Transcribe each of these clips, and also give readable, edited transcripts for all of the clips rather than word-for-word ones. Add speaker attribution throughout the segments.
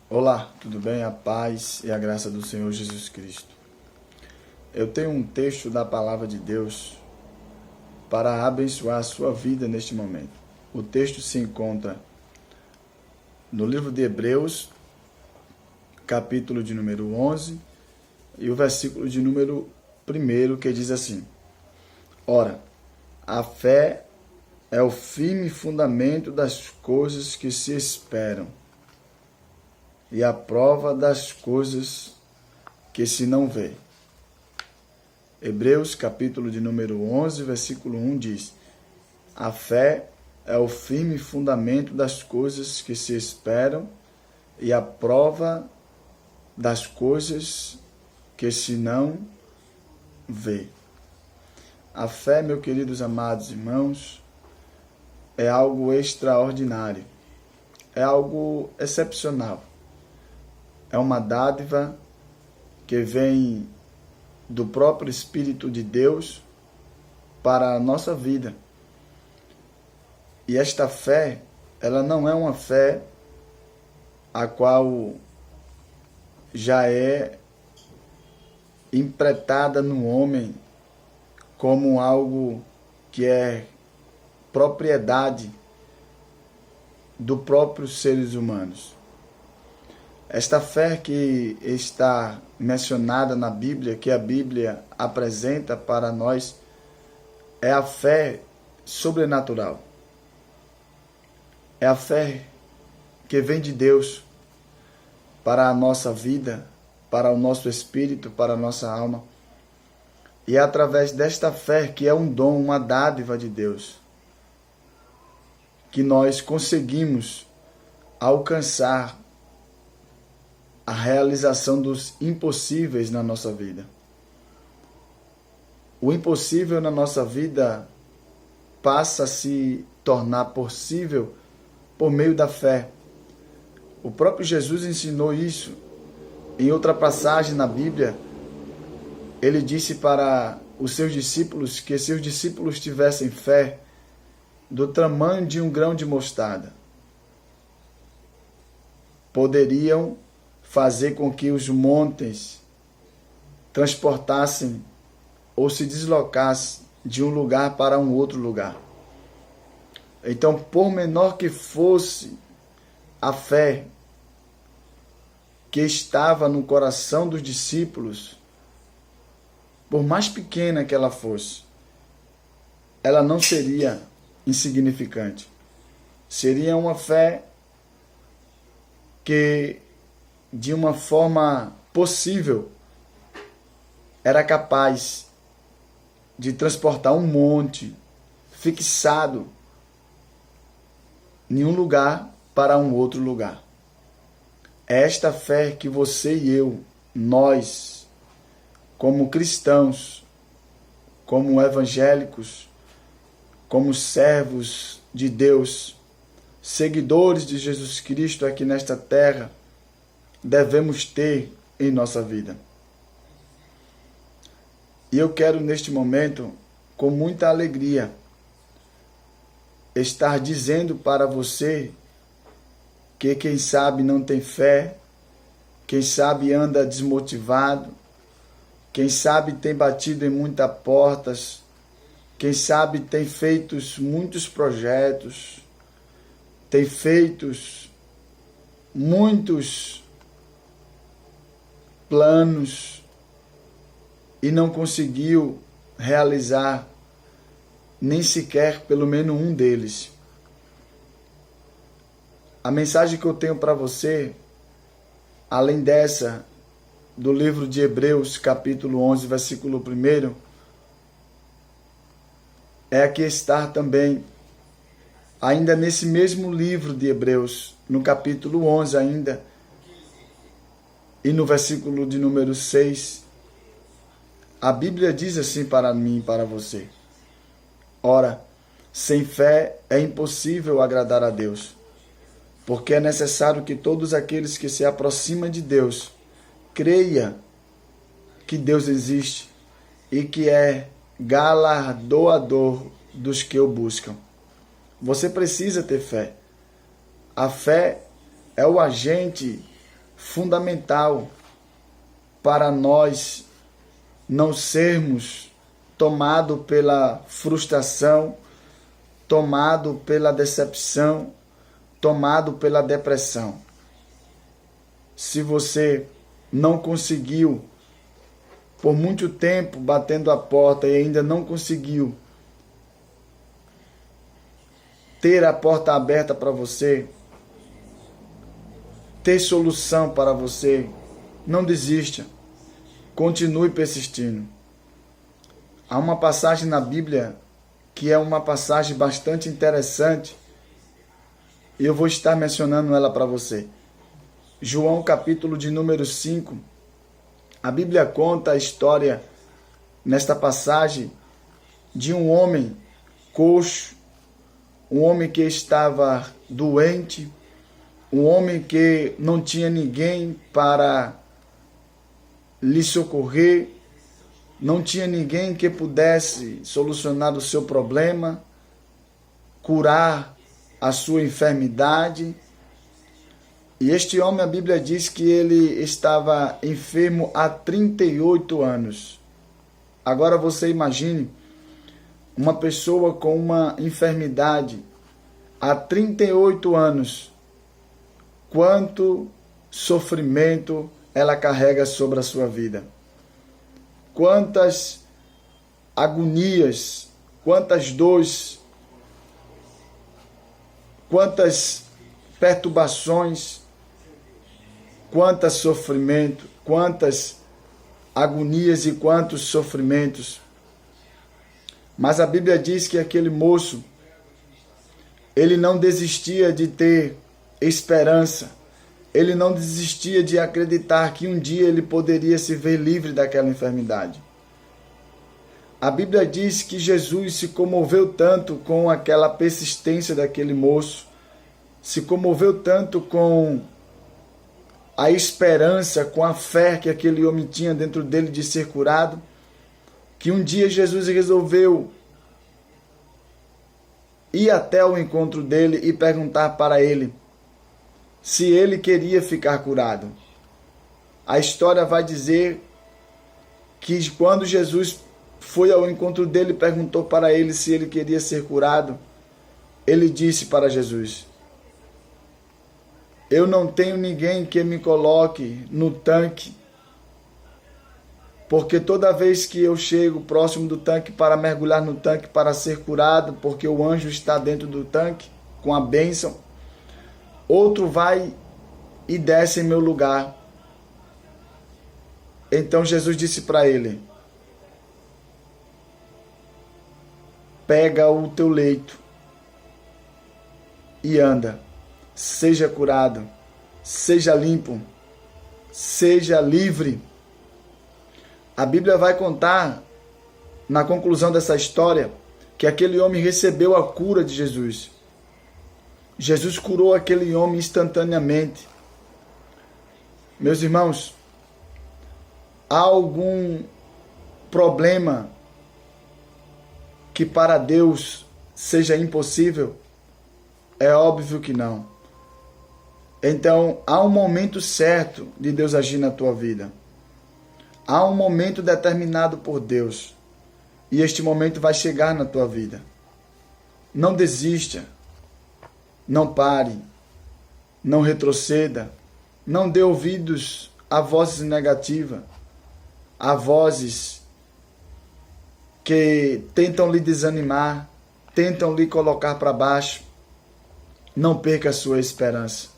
Speaker 1: Olá, tudo bem? A paz e a graça do Senhor Jesus Cristo. Eu tenho um texto da Palavra de Deus para abençoar a sua vida neste momento. O texto se encontra no livro de Hebreus, capítulo de número 11, e o versículo de número 1, que diz assim: Ora, a fé é o firme fundamento das coisas que se esperam e a prova das coisas que se não vê. Hebreus, capítulo de número 11, versículo 1 diz: A fé é o firme fundamento das coisas que se esperam e a prova das coisas que se não vê. A fé, meus queridos amados irmãos, é algo extraordinário, é algo excepcional. É uma dádiva que vem do próprio Espírito de Deus para a nossa vida. E esta fé, ela não é uma fé a qual já é empretada no homem como algo que é propriedade dos próprios seres humanos. Esta fé que está mencionada na Bíblia, que a Bíblia apresenta para nós, é a fé sobrenatural. É a fé que vem de Deus para a nossa vida, para o nosso espírito, para a nossa alma. E é através desta fé, que é um dom, uma dádiva de Deus, que nós conseguimos alcançar a realização dos impossíveis na nossa vida. O impossível na nossa vida passa a se tornar possível por meio da fé. O próprio Jesus ensinou isso. Em outra passagem na Bíblia, ele disse para os seus discípulos que se os discípulos tivessem fé do tamanho de um grão de mostarda, poderiam fazer com que os montes transportassem ou se deslocassem de um lugar para um outro lugar. Então, por menor que fosse a fé que estava no coração dos discípulos, por mais pequena que ela fosse, ela não seria insignificante. Seria uma fé que, de uma forma possível, era capaz de transportar um monte fixado em um lugar para um outro lugar. É esta fé que você e eu, nós, como cristãos, como evangélicos, como servos de Deus, seguidores de Jesus Cristo aqui nesta terra, devemos ter em nossa vida. E eu quero neste momento, com muita alegria, estar dizendo para você que quem sabe não tem fé, quem sabe anda desmotivado, quem sabe tem batido em muitas portas, quem sabe tem feito muitos projetos, tem feito muitos planos e não conseguiu realizar nem sequer pelo menos um deles. A mensagem que eu tenho para você, além dessa do livro de Hebreus, capítulo 11, versículo 1, é a que está também, ainda nesse mesmo livro de Hebreus, no capítulo 11 ainda, e no versículo de número 6, a Bíblia diz assim para mim e para você: Ora, sem fé é impossível agradar a Deus, porque é necessário que todos aqueles que se aproximam de Deus creia que Deus existe e que é galardoador dos que o buscam. Você precisa ter fé. A fé é o agente fundamental para nós não sermos tomados pela frustração, tomados pela decepção, tomados pela depressão. Se você não conseguiu, por muito tempo batendo a porta e ainda não conseguiu ter a porta aberta para você, ter solução para você, não desista. Continue persistindo. Há uma passagem na Bíblia que é uma passagem bastante interessante e eu vou estar mencionando ela para você. João capítulo de número 5. A Bíblia conta a história nesta passagem de um homem coxo, um homem que estava doente, um homem que não tinha ninguém para lhe socorrer, não tinha ninguém que pudesse solucionar o seu problema, curar a sua enfermidade. E este homem, a Bíblia diz que ele estava enfermo há 38 anos. Agora você imagine uma pessoa com uma enfermidade há 38 anos. Quanto sofrimento ela carrega sobre a sua vida. Quantas agonias, quantas dores, quantas perturbações, quanto sofrimento, quantas agonias e quantos sofrimentos. Mas a Bíblia diz que aquele moço, ele não desistia de ter esperança. Ele não desistia de acreditar que um dia ele poderia se ver livre daquela enfermidade. A Bíblia diz que Jesus se comoveu tanto com aquela persistência daquele moço, se comoveu tanto com a esperança, com a fé que aquele homem tinha dentro dele de ser curado, que um dia Jesus resolveu ir até o encontro dele e perguntar para ele se ele queria ficar curado. A história vai dizer que quando Jesus foi ao encontro dele e perguntou para ele se ele queria ser curado, ele disse para Jesus: eu não tenho ninguém que me coloque no tanque, porque toda vez que eu chego próximo do tanque para mergulhar no tanque para ser curado, porque o anjo está dentro do tanque com a bênção, outro vai e desce em meu lugar. Então Jesus disse para ele: pega o teu leito e anda, seja curado, seja limpo, seja livre. A Bíblia vai contar, na conclusão dessa história, que aquele homem recebeu a cura de Jesus. Jesus curou aquele homem instantaneamente. Meus irmãos, há algum problema que para Deus seja impossível? É óbvio que não. Então, há um momento certo de Deus agir na tua vida. Há um momento determinado por Deus. E este momento vai chegar na tua vida. Não desista. Não pare. Não retroceda. Não dê ouvidos a vozes negativas. A vozes que tentam lhe desanimar. Tentam lhe colocar para baixo. Não perca a sua esperança.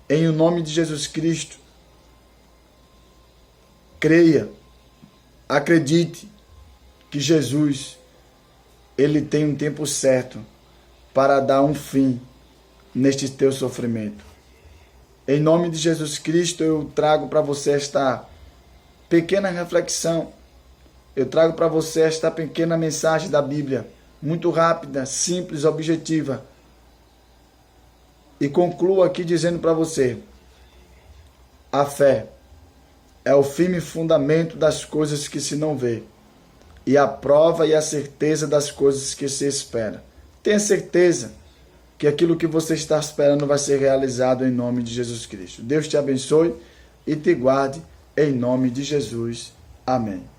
Speaker 1: Em o nome de Jesus Cristo, creia, acredite que Jesus, ele tem um tempo certo para dar um fim neste teu sofrimento. Em nome de Jesus Cristo, eu trago para você esta pequena reflexão. Eu trago para você esta pequena mensagem da Bíblia, muito rápida, simples, objetiva. E concluo aqui dizendo para você: a fé é o firme fundamento das coisas que se não vê, e a prova e a certeza das coisas que se espera. Tenha certeza que aquilo que você está esperando vai ser realizado em nome de Jesus Cristo. Deus te abençoe e te guarde em nome de Jesus. Amém.